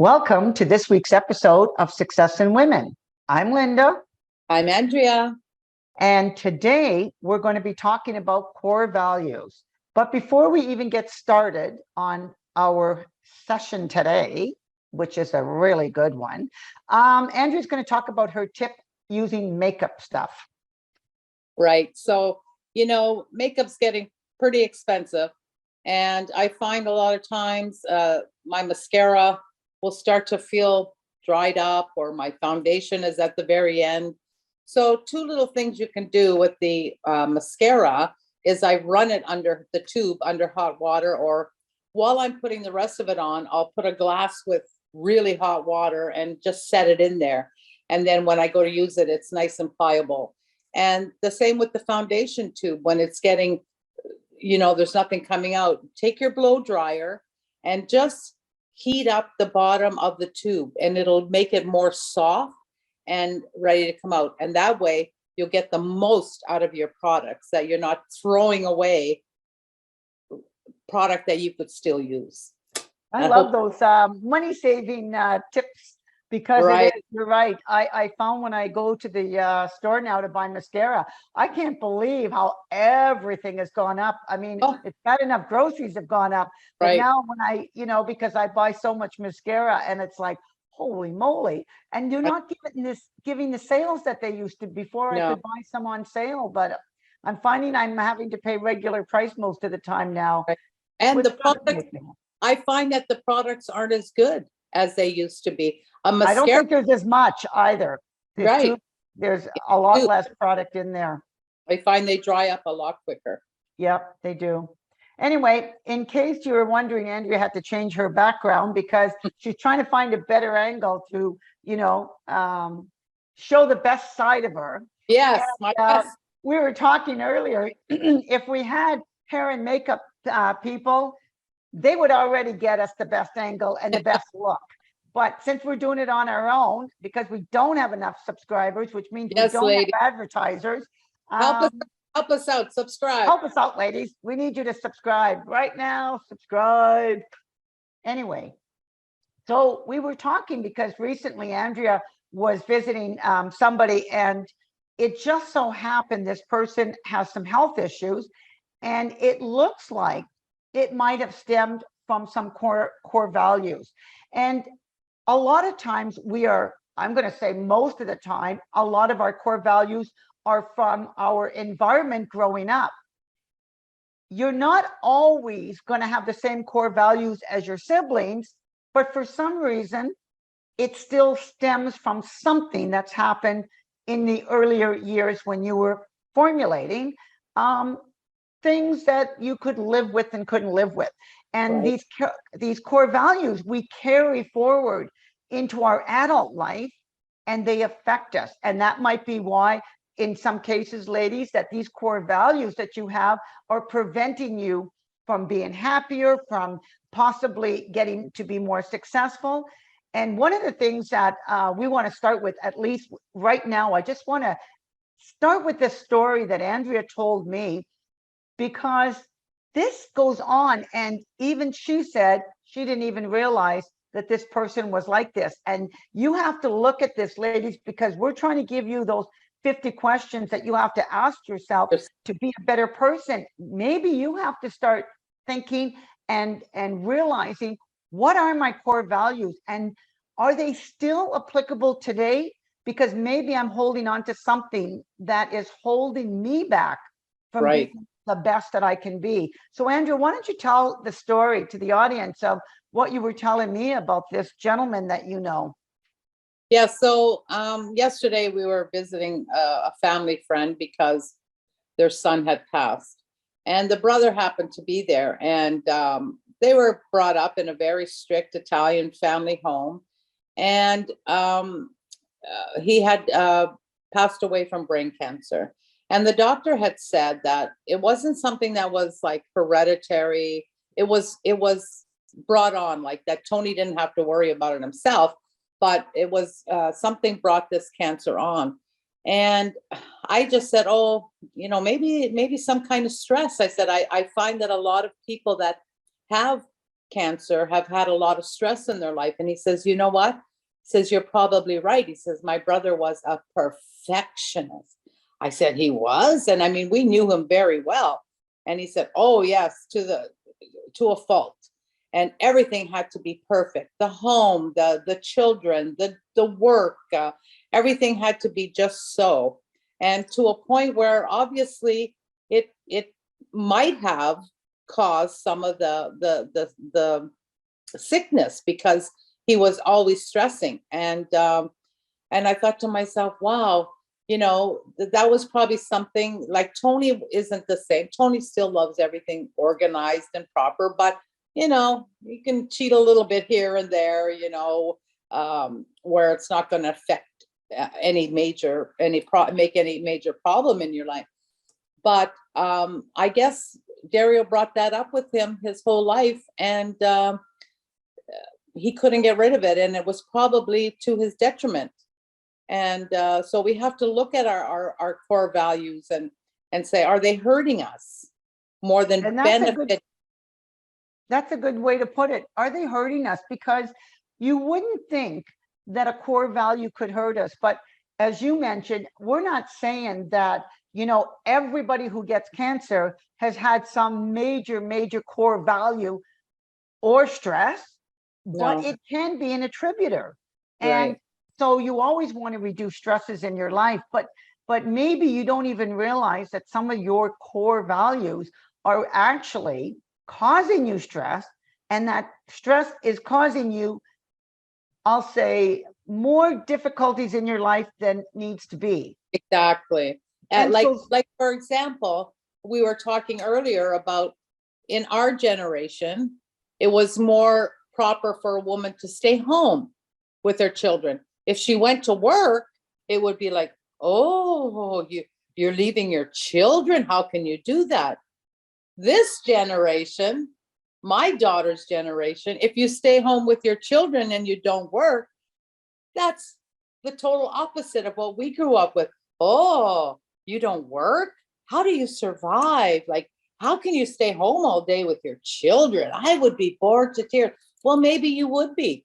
Welcome to this week's episode of Success in Women. I'm Linda. I'm Andrea. And today we're going to be talking about core values. But before we even get started on our session today, which is a really good one, Andrea's going to talk about her tip using makeup stuff. Right. So, makeup's getting pretty expensive. And I find a lot of times my mascara will start to feel dried up, or my foundation is at the very end. So two little things you can do with the mascara is I run it under the tube under hot water, or while I'm putting the rest of it on, I'll put a glass with really hot water and just set it in there. And then when I go to use it, it's nice and pliable. And the same with the foundation tube. When it's getting, there's nothing coming out, take your blow dryer and just heat up the bottom of the tube, and it'll make it more soft and ready to come out. And that way you'll get the most out of your products, that you're not throwing away product that you could still use. I love those money saving tips, because you're right. I found when I go to the store now to buy mascara, I can't believe how everything has gone up. I mean, it's bad enough groceries have gone up, but now when I, because I buy so much mascara, and it's like, holy moly. And you're not giving the sales that they used to. Before, I could buy some on sale, but I'm finding I'm having to pay regular price most of the time now. And the products, I find that the products aren't as good as they used to be. I don't think there's as much either. There's a lot less product in there. I find they dry up a lot quicker. Yep, they do. Anyway, in case you were wondering, Andrea had to change her background because she's trying to find a better angle to, show the best side of her. Yes, my best. We were talking earlier, if we had hair and makeup people, they would already get us the best angle and the best look. But since we're doing it on our own, because we don't have enough subscribers, which means we don't have advertisers. Help us out, subscribe. Help us out, ladies. We need you to subscribe right now, subscribe. Anyway, so we were talking because recently Andrea was visiting somebody, and it just so happened this person has some health issues, and it looks like it might have stemmed from some core values. And a lot of times I'm going to say most of the time, a lot of our core values are from our environment growing up. You're not always going to have the same core values as your siblings, but for some reason, it still stems from something that's happened in the earlier years when you were formulating things that you could live with and couldn't live with. And these core values we carry forward into our adult life, and they affect us. And that might be why, in some cases, ladies, that these core values that you have are preventing you from being happier, from possibly getting to be more successful. And one of the things that we want to start with, at least right now, I just want to start with this story that Andrea told me, because this goes on, and even she said she didn't even realize that this person was like this. And you have to look at this, ladies, because we're trying to give you those 50 questions that you have to ask yourself to be a better person. Maybe you have to start thinking and realizing, what are my core values, and are they still applicable today? Because maybe I'm holding on to something that is holding me back from being the best that I can be. So Andrea, why don't you tell the story to the audience of what you were telling me about this gentleman that you know? Yeah, so yesterday we were visiting a family friend because their son had passed, and the brother happened to be there, and they were brought up in a very strict Italian family home, and he had passed away from brain cancer. And the doctor had said that it wasn't something that was like hereditary. It was brought on, like that Tony didn't have to worry about it himself, but it was something brought this cancer on. And I just said, oh, maybe some kind of stress. I said, I find that a lot of people that have cancer have had a lot of stress in their life. And he says, you know what? He says, you're probably right. He says, my brother was a perfectionist. I said, he was? And I mean, we knew him very well. And he said, oh yes, to a fault. And everything had to be perfect. The home, the children, the work, everything had to be just so. And to a point where obviously it might have caused some of the sickness, because he was always stressing. And I thought to myself, wow, you know, that was probably something. Like Tony isn't the same. Tony still loves everything organized and proper, but you know, you can cheat a little bit here and there, you know, where it's not going to affect make any major problem in your life. But I guess Dario brought that up with him his whole life, and he couldn't get rid of it, and it was probably to his detriment. And so we have to look at our core values and say, are they hurting us more than benefit? That's a good way to put it. Are they hurting us? Because you wouldn't think that a core value could hurt us. But as you mentioned, we're not saying that, you know, everybody who gets cancer has had some major core value or stress, but it can be an attributor. And so you always want to reduce stresses in your life, but maybe you don't even realize that some of your core values are actually causing you stress, and that stress is causing you, I'll say, more difficulties in your life than needs to be. Exactly. And like for example, we were talking earlier about, in our generation, it was more proper for a woman to stay home with her children. If she went to work, it would be like, oh, you're leaving your children. How can you do that? This generation, my daughter's generation, if you stay home with your children and you don't work, that's the total opposite of what we grew up with. Oh, you don't work? How do you survive? Like, how can you stay home all day with your children? I would be bored to tears. Well, maybe you would be.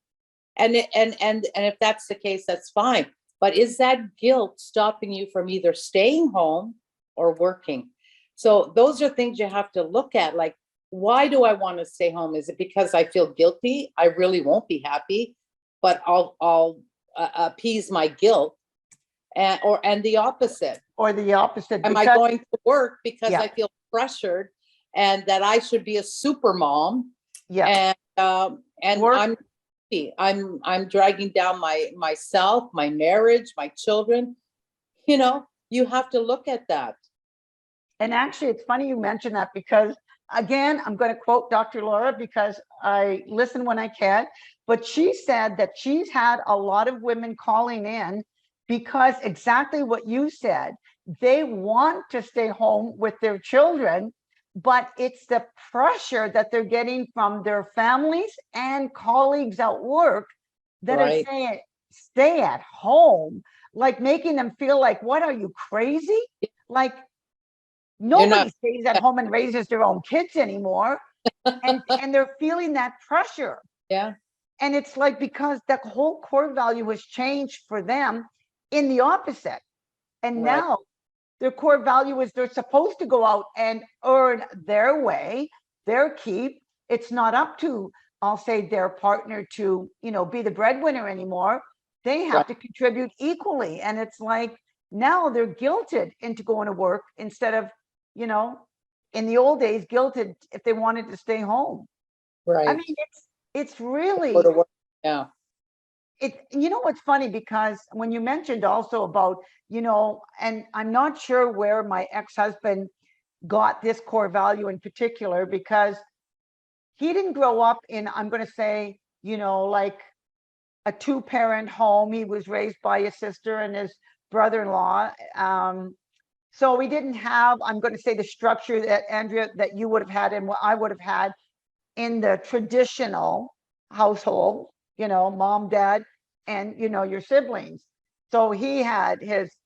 And if that's the case, that's fine. But is that guilt stopping you from either staying home or working? So those are things you have to look at. Like, why do I want to stay home? Is it because I feel guilty? I really won't be happy, but I'll appease my guilt, and the opposite. Or the opposite. Am I going to work because I feel pressured and that I should be a super mom? Yeah. And I'm dragging down myself, my marriage, my children. You know, you have to look at that. And actually, it's funny you mentioned that, because again, I'm going to quote Dr. Laura because I listen when I can, but she said that she's had a lot of women calling in because exactly what you said, they want to stay home with their children, but it's the pressure that they're getting from their families and colleagues at work that are saying, stay at home, like making them feel like, what, are you crazy? Like, nobody stays at home and raises their own kids anymore. and they're feeling that pressure. Yeah. And it's like, because the whole core value has changed for them in the opposite. And now their core value is they're supposed to go out and earn their way, their keep. It's not up to, I'll say, their partner to, you know, be the breadwinner anymore. They have to contribute equally. And it's like, now they're guilted into going to work instead of, you know, in the old days, guilted if they wanted to stay home. I mean, it's really, you know, what's funny, because when you mentioned also about, you know, and I'm not sure where my ex-husband got this core value in particular, because he didn't grow up in, I'm going to say, you know, like a two-parent home. He was raised by his sister and his brother-in-law. So we didn't have, I'm going to say, the structure that, Andrea, that you would have had and what I would have had in the traditional household, you know, mom, dad, and, you know, your siblings. So he had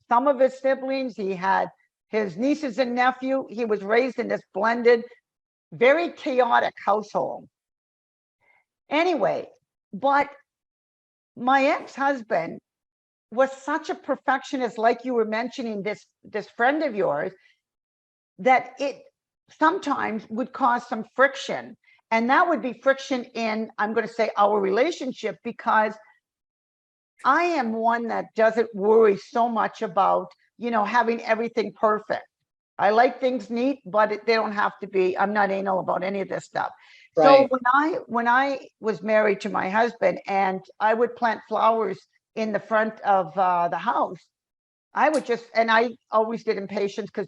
some of his siblings, he had his nieces and nephew. He was raised in this blended, very chaotic household. Anyway, but my ex-husband was such a perfectionist, like you were mentioning, this friend of yours, that it sometimes would cause some friction. And that would be friction in, I'm going to say, our relationship, because I am one that doesn't worry so much about, having everything perfect. I like things neat, but they don't have to be. I'm not anal about any of this stuff. So Right. when I was married to my husband, and I would plant flowers in the front of the house, and I always did impatiens because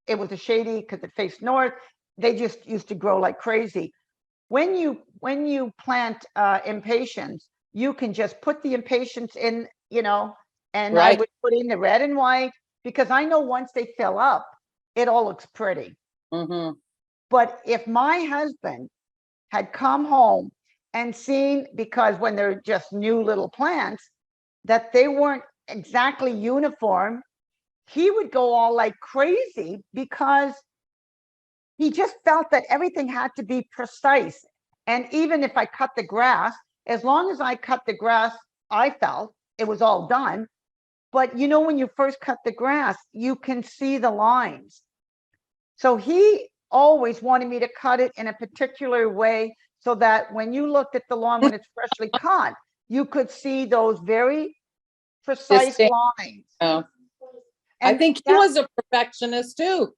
it was a shady, because it faced north. They just used to grow like crazy. When you plant impatiens, you can just put the impatiens in, and I Right. would put in the red and white, because I know once they fill up, it all looks pretty. Mm-hmm. But if my husband had come home and seen, because when they're just new little plants, that they weren't exactly uniform, he would go all like crazy, because he just felt that everything had to be precise. And even if I cut the grass, as long as I cut the grass, I felt it was all done. But when you first cut the grass, you can see the lines. So he always wanted me to cut it in a particular way, so that when you looked at the lawn when it's freshly cut, you could see those very precise Distinct. lines. I And think he was a perfectionist too.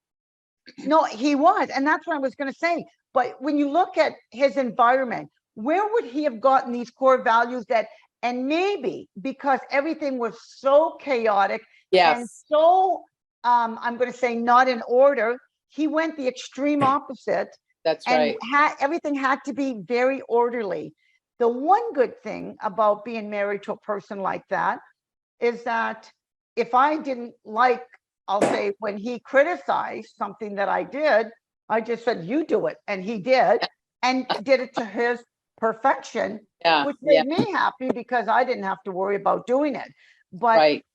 no, he was. And that's what I was going to say. But when you look at his environment, where would he have gotten these core values and maybe because everything was so chaotic and Yes, so, I'm going to say, not in order, he went the extreme opposite, that's and right. everything had to be very orderly. The one good thing about being married to a person like that is that if I didn't like, I'll say, when he criticized something that I did, I just said, you do it. And he did, and did it to his perfection, Yeah, which yeah, made me happy because I didn't have to worry about doing it. But right,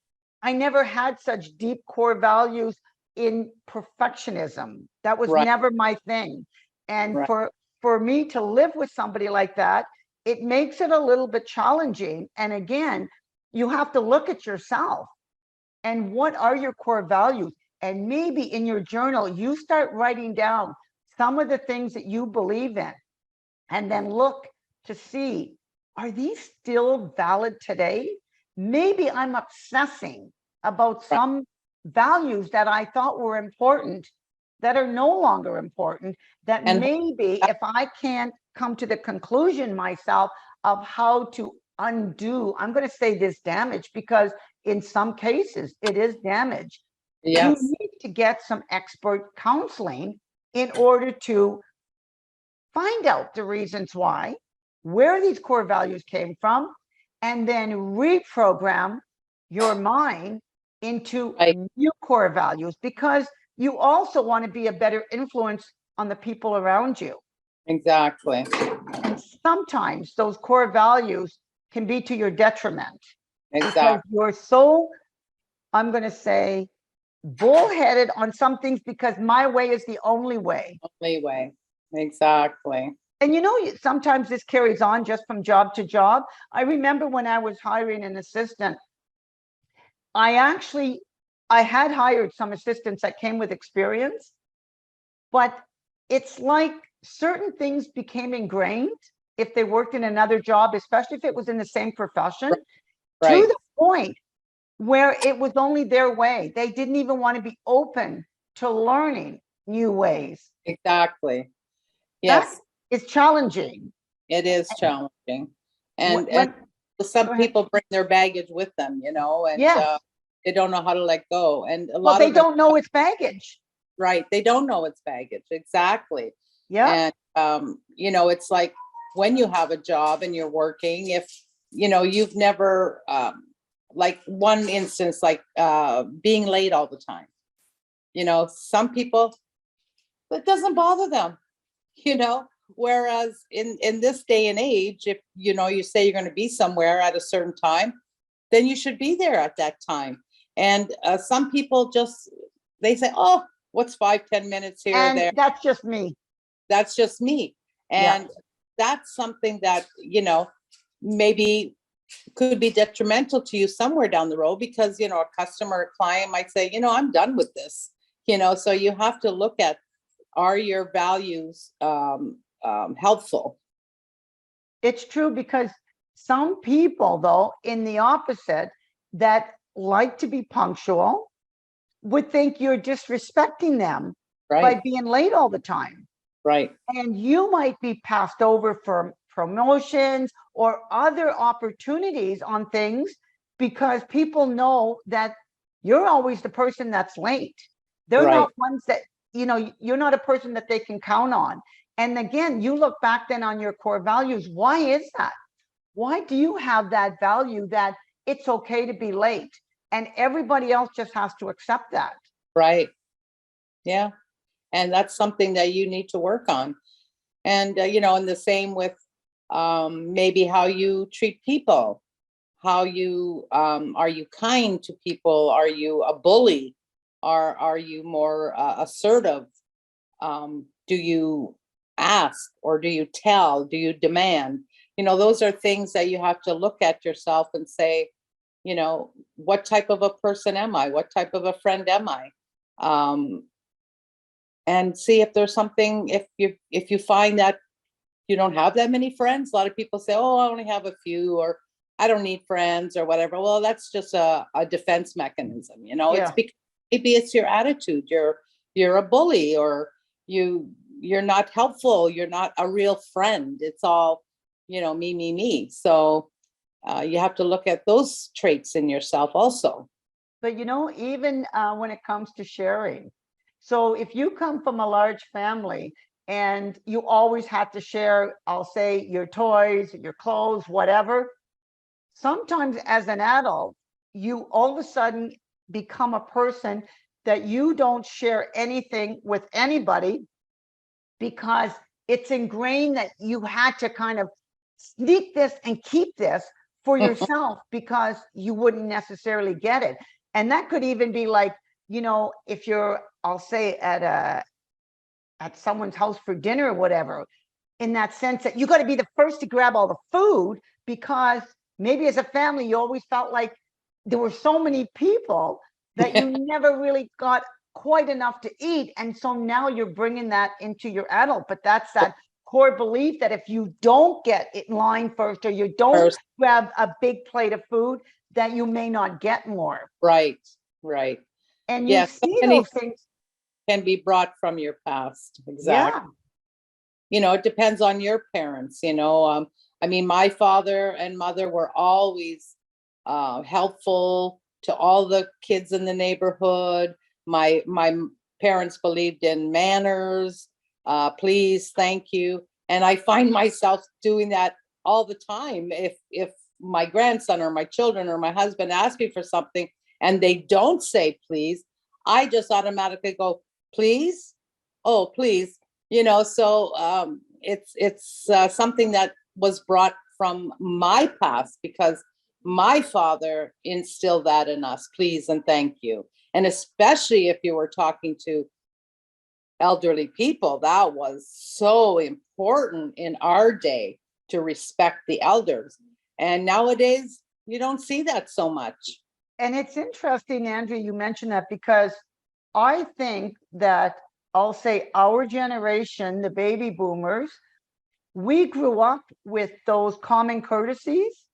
I never had such deep core values in perfectionism. That was right, never my thing. And right. for me to live with somebody like that, it makes it a little bit challenging. And again, you have to look at yourself and what are your core values? And maybe in your journal, you start writing down some of the things that you believe in, and then look to see, are these still valid today? Maybe I'm obsessing about Right. some values that I thought were important that are no longer important, that And maybe if I can't come to the conclusion myself of how to undo, I'm going to say, this damage, because in some cases it is damage. You yes, need to get some expert counseling in order to find out the reasons why, where these core values came from, and then reprogram your mind into right, new core values, because you also want to be a better influence on the people around you. exactly, And sometimes those core values can be to your detriment, because exactly. you're so, I'm going to say, bullheaded on some things, because my way is the only way. Only way, exactly. And sometimes this carries on just from job to job. I remember when I was hiring an assistant, I had hired some assistants that came with experience, but it's like certain things became ingrained if they worked in another job, especially if it was in the same profession, to Right, the point where it was only their way. They didn't even want to be open to learning new ways. exactly. That Yes, is challenging. it is challenging. And When some Go ahead. people bring their baggage with them, and Yes. they don't know how to let go. And a Well, lot they of them, don't know it's baggage. right, they don't know it's baggage. Exactly. Yeah. And it's like when you have a job and you're working, if you've never like one instance, like being late all the time. Some people, that doesn't bother them, you know whereas in this day and age, if you say you're going to be somewhere at a certain time, then you should be there at that time. And some people just, they say, oh, what's 5-10 minutes here or And there. that's just me. That's just me. Yeah. And that's something that, maybe could be detrimental to you somewhere down the road, because, a customer or client might say, I'm done with this, so you have to look at, are your values helpful? It's true, because some people, though, in the opposite, that like to be punctual, would think you're disrespecting them by Right, being late all the time. right, And you might be passed over for promotions or other opportunities on things because people know that you're always the person that's late. They're right, not ones that, you're not a person that they can count on. And again, you look back then on your core values. Why is that? Why do you have that value that it's okay to be late and everybody else just has to accept that? right. Yeah. And that's something that you need to work on. And, and the same with maybe how you treat people, how you, are you kind to people? Are you a bully? Are you more assertive? Do you ask, or do you tell? Do you demand? Those are things that you have to look at yourself and say, what type of a person am I? What type of a friend am I? And see if there's something, if you find that you don't have that many friends. A lot of people say, oh, I only have a few, or I don't need friends, or whatever. Well, that's just a defense mechanism. It's Yeah. because maybe it's your attitude. You're a bully, or you're not helpful. You're not a real friend. It's all, me. So you have to look at those traits in yourself also. But even when it comes to sharing, so if you come from a large family and you always have to share, I'll say, your toys, your clothes, whatever, sometimes as an adult, you all of a sudden become a person that you don't share anything with anybody because it's ingrained that you had to kind of sneak this and keep this for yourself because you wouldn't necessarily get it. And that could even be like, if you're, I'll say, at someone's house for dinner or whatever, in that sense that you got to be the first to grab all the food because maybe as a family you always felt like there were so many people that you never really got quite enough to eat. And so now you're bringing that into your adult, but that's that core belief that if you don't get in line first, or you don't First, grab a big plate of food, that you may not get more. right. And you Yeah, so see many those things. can be brought from your past. Exactly. Yeah. It depends on your parents. I mean, my father and mother were always helpful to all the kids in the neighborhood. My parents believed in manners, please, thank you. And I find myself doing that all the time. If my grandson or my children or my husband ask me for something and they don't say please, I just automatically go, please, oh, please. So it's something that was brought from my past, because my father instilled that in us, please and thank you. And especially if you were talking to elderly people, that was so important in our day, to respect the elders. And nowadays, you don't see that so much. And it's interesting, Andrea, you mentioned that, because I think that, I'll say, our generation, the baby boomers, we grew up with those common courtesies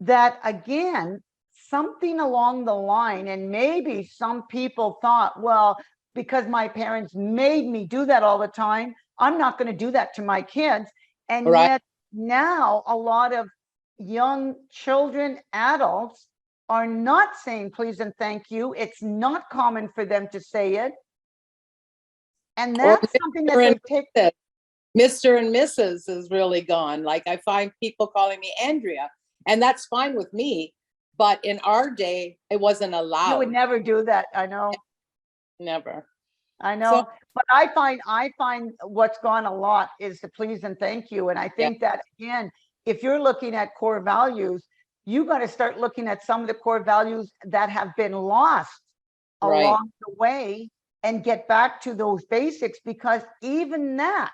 that, again, something along the line, and maybe some people thought, well, because my parents made me do that all the time, I'm not going to do that to my kids. And Right. yet now a lot of young children, adults, are not saying please and thank you. It's not common for them to say it. And Or that's something that Mr. and they've taken. Mrs. Mr. and Mrs. is really gone. Like, I find people calling me Andrea, and that's fine with me. But in our day, it wasn't You would allowed. never do that. I know. Never. I So, know, but I find what's gone a lot is the please and thank you. And I yeah, think that, again, if you're looking at core values, you got to start looking at some of the core values that have been lost right. along the way and get back to those basics, because even that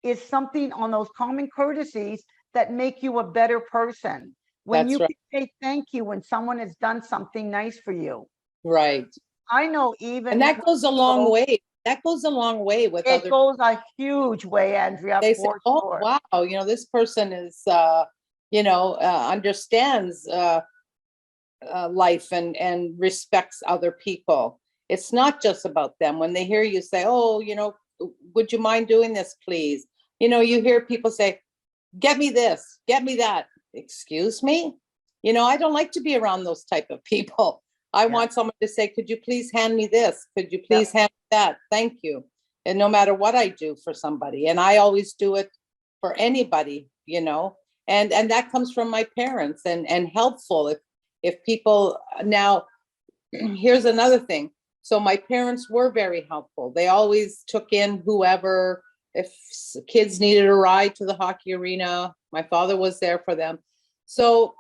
is something on those common courtesies that make you a better person. When That's you right. can say thank you when someone has done something nice for you. Right. I know And even that goes a long people, way. That goes a long way with it other. goes a huge way, Andrea, They say, for oh, sure. wow, this person is, understands life and respects other people. It's not just about them. When they hear you say, oh, would you mind doing this, please? You hear people say, get me this, get me that. Excuse me? I don't like to be around those type of people. I Yeah. want someone to say, could you please hand me this? Could you Yeah. please hand me that? Thank you. And no matter what I do for somebody, and I always do it for anybody, and that comes from my parents, and helpful. If people now, here's another thing. So my parents were very helpful. They always took in whoever, if kids needed a ride to the hockey arena, my father was there for them. So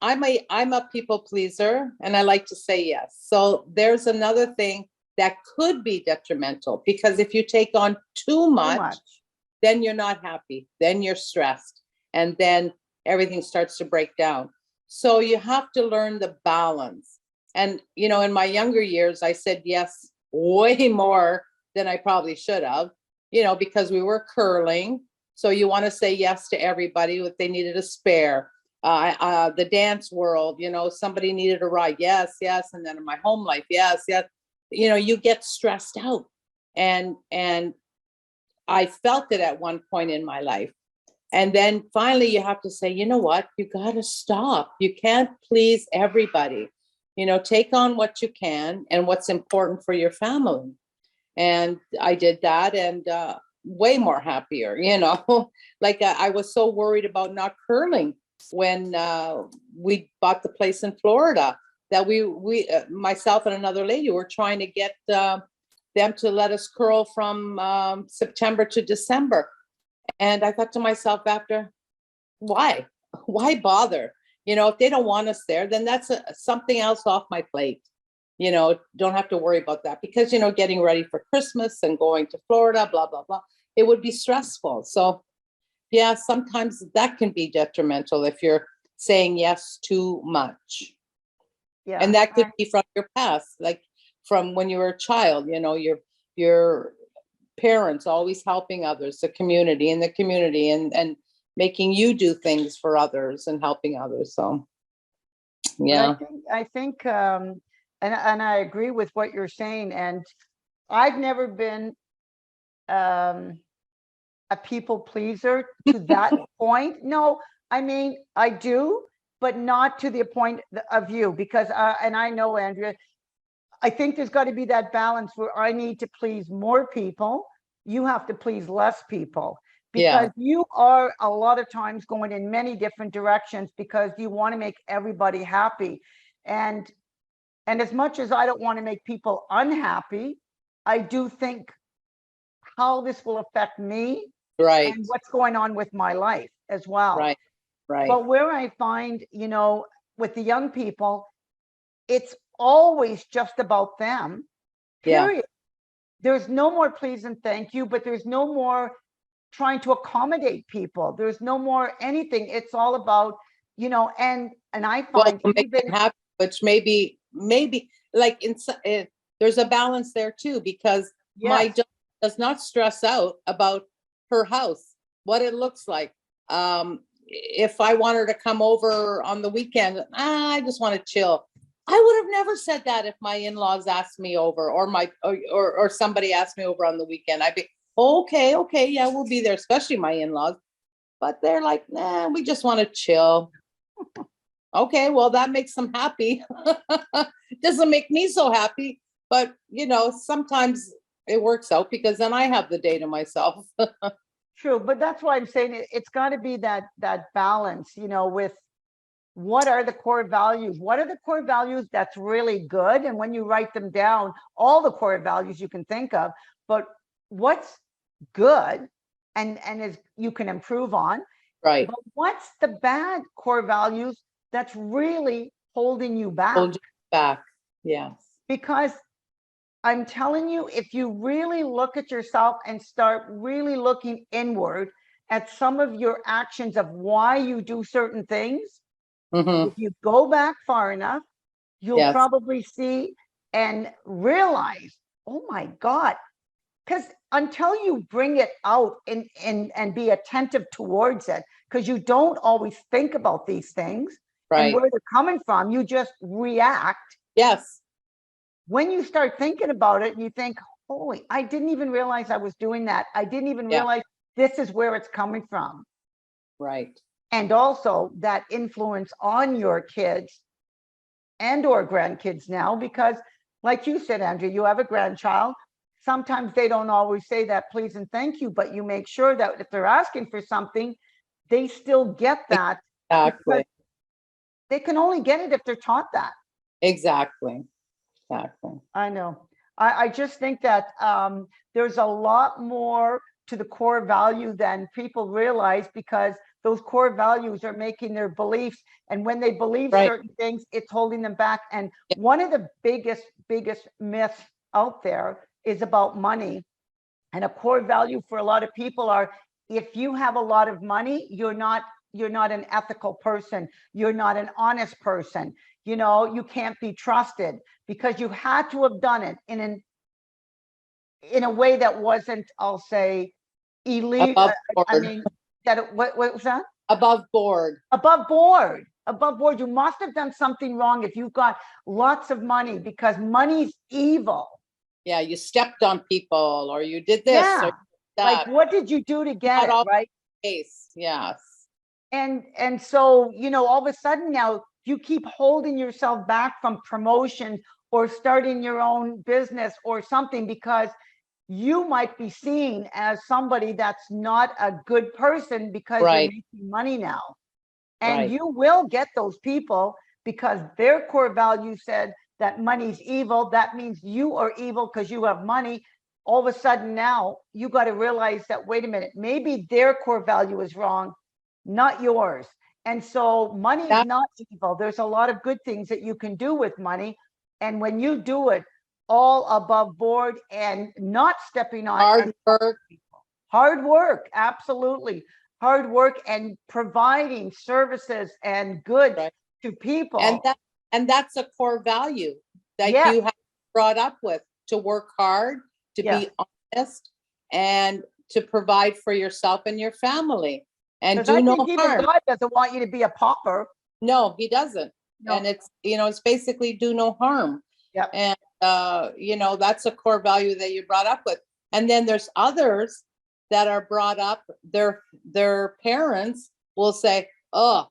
I'm a people pleaser, and I like to say yes. So there's another thing that could be detrimental, because if you take on too much, then you're not happy, then you're stressed, and then everything starts to break down. So you have to learn the balance. And, in my younger years, I said yes way more than I probably should have, because we were curling. So you want to say yes to everybody if they needed a spare. The dance world, somebody needed a ride. Yes, yes. And then in my home life, yes, yes. You get stressed out. And I felt it at one point in my life. And then finally you have to say, you know what, you got to stop. You can't please everybody. Take on what you can and what's important for your family. And I did that, and way more happier, like I was so worried about not curling when we bought the place in Florida, that we myself and another lady were trying to get them to let us curl from September to December. And I thought to myself after, why bother? If they don't want us there, then that's something else off my plate. Don't have to worry about that, because, getting ready for Christmas and going to Florida, blah, blah, blah, it would be stressful. So yeah, sometimes that can be detrimental if you're saying yes too much. Yeah. And that could be from your past, like from when you were a child, your parents always helping others, the community and making you do things for others and helping others. So yeah. I think and I agree with what you're saying. And I've never been a people pleaser to that point. No, I mean, I do, but not to the point of you, because and I know, Andrea, I think there's got to be that balance where I need to please more people. You have to please less people, because you are a lot of times going in many different directions because you want to make everybody happy. And as much as I don't want to make people unhappy, I do think how this will affect me Right. and what's going on with my life as well. Right. Right. But where I find, with the young people, it's always just about them, period. There's no more please and thank you, but there's no more trying to accommodate people. There's no more anything. It's all about, and I find make them happy, which maybe like there's a balance there too, because my daughter does not stress out about her house, what it looks like. If I want her to come over on the weekend, I just want to chill. I would have never said that if my in-laws asked me over, or somebody asked me over on the weekend. I'd be okay, yeah, we'll be there, especially my in-laws. But they're like, nah, we just want to chill. Okay, well, that makes them happy. Doesn't make me so happy, but sometimes it works out, because then I have the day to myself. True, but that's why I'm saying it's got to be that balance, with what are the core values? What are the core values that's really good? And when you write them down, all the core values you can think of, but what's good and is you can improve on. Right. But what's the bad core values that's really holding you back? Hold you back. Yes. Because I'm telling you, if you really look at yourself and start really looking inward at some of your actions of why you do certain things, Mhm. if you go back far enough, you'll Yes. probably see and realize, oh my God, because until you bring it out and be attentive towards it, because you don't always think about these things and Right. where they're coming from, you just react. Yes. When you start thinking about it and you think, holy, I didn't even realize I was doing that. I didn't even Yeah. realize this is where it's coming from. Right. And also that influence on your kids and or grandkids now, because like you said, Andrea, you have a grandchild. Sometimes they don't always say that please and thank you, but you make sure that if they're asking for something, they still get that, because Exactly. they can only get it if they're taught that. Exactly. Exactly. I know. I just think that there's a lot more to the core value than people realize, because those core values are making their beliefs. And when they believe Right. certain things, it's holding them back. And one of the biggest myths out there is about money. And a core value for a lot of people are, if you have a lot of money, you're not an ethical person. You're not an honest person. You know, you can't be trusted because you had to have done it in a way that wasn't, I'll say, elite. Above I board. mean, what was that? Above board. Above board. Above board. You must have done something wrong if you've got lots of money, because money's evil. Yeah, you stepped on people, or you did this, Yeah. or Like, that. what did you do to get Not it, all right? the case. Yes. And so, you know, all of a sudden now you keep holding yourself back from promotion or starting your own business or something, because you might be seen as somebody that's not a good person because you're Right. making money now. And Right. you will get those people because their core value said that money's evil. That means you are evil because you have money. All of a sudden now you got to realize that, wait a minute, maybe their core value is wrong, not yours. And so money is That not evil. There's a lot of good things that you can do with money. And when you do it all above board and not stepping on hard work. hard work, absolutely. Hard work and providing services and goods Right. to people. And that's a core value that Yes, you have brought up with, to work hard, to yes. be honest, and to provide for yourself and your family, and Because I do no think even harm. God doesn't want you to be a pauper. No, he doesn't. No. And it's, it's basically do no harm. Yep. And, that's a core value that you brought up with. And then there's others that are brought up, their parents will say, oh,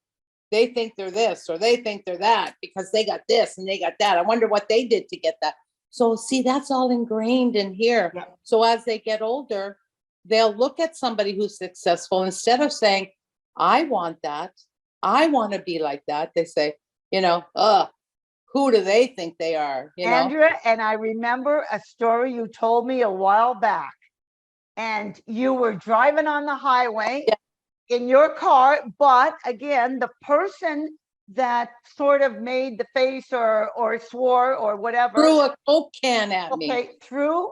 they think they're this or they think they're that because they got this and they got that. I wonder what they did to get that. So see, that's all ingrained in here. Yep. So as they get older, they'll look at somebody who's successful, instead of saying, I want that, I want to be like that, they say, who do they think they are? Andrea, and I remember a story you told me a while back, and you were driving on the highway in your car, but again, the person that sort of made the face or swore or whatever, Threw a Coke can at me. okay, threw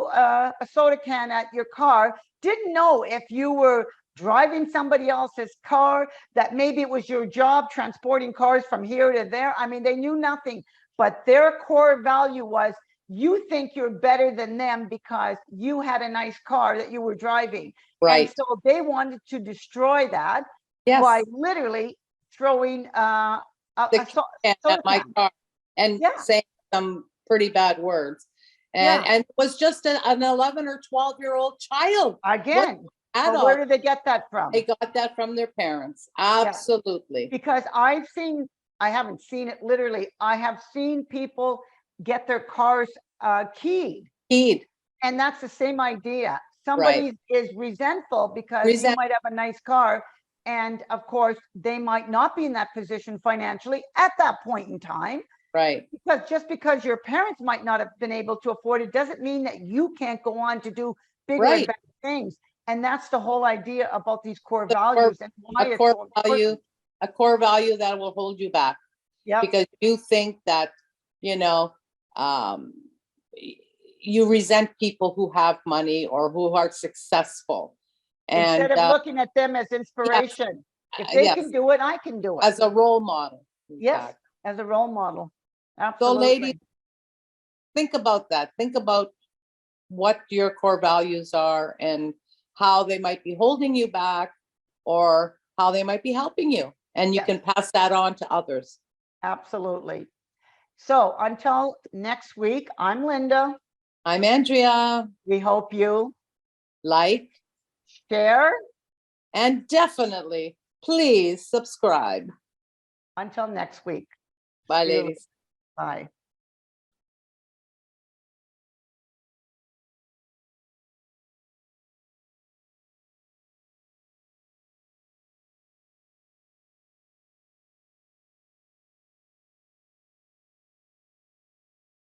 a soda can at your car, didn't know if you were driving somebody else's car, that maybe it was your job transporting cars from here to there. I mean, they knew nothing, but their core value was, you think you're better than them because you had a nice car that you were driving. Right. And so they wanted to destroy that Yes. by literally throwing The a can soda at my can. car and Yeah. saying some pretty bad words. Yeah. And it was just an 11 or 12-year-old child. Again, but Adult. where did they get that from? They got that from their parents. Absolutely. Because I haven't seen it literally. I have seen people get their cars keyed. And that's the same idea. Somebody is resentful because you might have a nice car. And of course, they might not be in that position financially at that point in time. Right. Because just because your parents might not have been able to afford it doesn't mean that you can't go on to do bigger and better things. And that's the whole idea about these core values and why it's so important. A core value that will hold you back. Yeah. Because you think that, you resent people who have money or who are successful. And Instead of looking at them as inspiration. If they yes, can do it, I can do it. as a role model. Yes, Exactly. as a role model. So Absolutely. ladies, think about that. Think about what your core values are and how they might be holding you back or how they might be helping you. And you Yes. can pass that on to others. Absolutely. So until next week, I'm Linda. I'm Andrea. We hope you Like share. and definitely please subscribe. Until next week. Bye, See you. ladies. Bye.